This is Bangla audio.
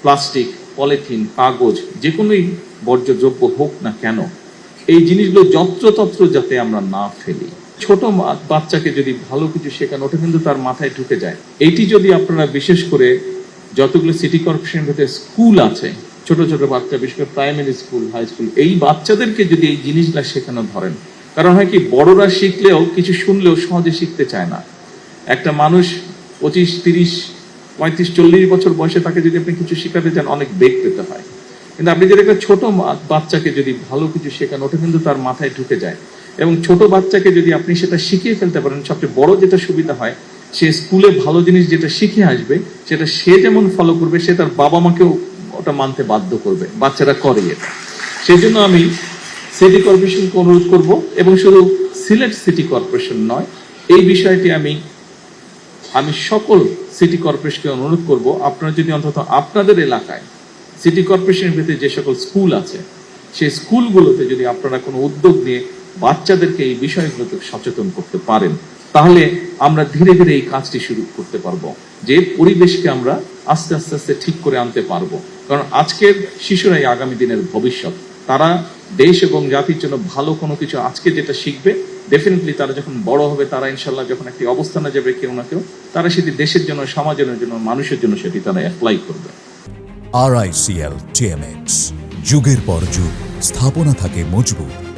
প্লাস্টিক, পলিথিন, কাগজ যে কোনোই বর্জ্যদ্রব্য হোক না কেন, এই জিনিসগুলো যত্রতত্র যাতে আমরা না ফেলি। ছোট বাচ্চাকে যদি ভালো কিছু শেখানো, ওটা কিন্তু তার মাথায় ঢুকে যায়। এইটি যদি আপনারা বিশেষ করে যতগুলো সিটি কর্পোরেশনের ভেতরে স্কুল আছে, ছোট ছোট বাচ্চা, বিশেষ করে প্রাইমারি স্কুল, হাই স্কুল, এই বাচ্চাদেরকে যদি এই জিনিসগুলো শেখানো ধরেন, কারণ হয় কি, বড়রা শিখলেও কিছু শুনলেও সহজে শিখতে চায় না। একটা মানুষ 25, 30, 35, 40 বছর বয়সে তাকে যদি আপনি কিছু শেখাতে চান, অনেক বেগ পেতে হয়। কিন্তু আপনি যদি একটা ছোট বাচ্চাকে যদি ভালো কিছু শেখান, ওটা কিন্তু তার মাথায় ঢুকে যায়। এবং ছোট বাচ্চাকে যদি আপনি সেটা শিখিয়ে ফেলতে পারেন, সবচেয়ে বড় যেটা সুবিধা হয়, সে স্কুলে ভালো জিনিস যেটা শিখে আসবে, সেটা সে যেমন ফলো করবে, সে তার বাবা মাকেও ওটা মানতে বাধ্য করবে। বাচ্চারা করে এটা। সেই জন্য আমি সিটি কর্পোরেশনকে অনুরোধ করব, এবং শুধু সিলেট সিটি কর্পোরেশন নয়, এই বিষয়টি আমি সকল সিটি কর্পোরেশনকে অনুরোধ করব, আপনারা যদি অন্তত আপনাদের এলাকায় সিটি কর্পোরেশনের ভিতরে যে সকল স্কুল আছে, সেই স্কুলগুলোতে যদি আপনারা কোনো উদ্যোগ নিয়ে বাচ্চাদেরকে এই বিষয়গুলোতে সচেতন করতে পারেন, তাহলে আমরা ধীরে ধীরে এই কাজটি শুরু করতে পারবো, যে পরিবেশকে আমরা আস্তে আস্তে আস্তে ঠিক করে আনতে পারবো। কারণ আজকের শিশুরাই আগামী দিনের ভবিষ্যৎ। তারা দেশ এবং জাতির জন্য ভালো কোনো কিছু আজকে যেটা শিখবে, ডেফিনেটলি তারা যখন বড় হবে, তারা ইনশাল্লাহ যখন একটি অবস্থানে যাবে কেউ না কেউ, তারা সেটি দেশের জন্য, সমাজের জন্য, মানুষের জন্য সেটি তারা অ্যাপ্লাই করবে। RICL TMX, যুগের পর যুগ স্থাপনা থাকে মজবুত।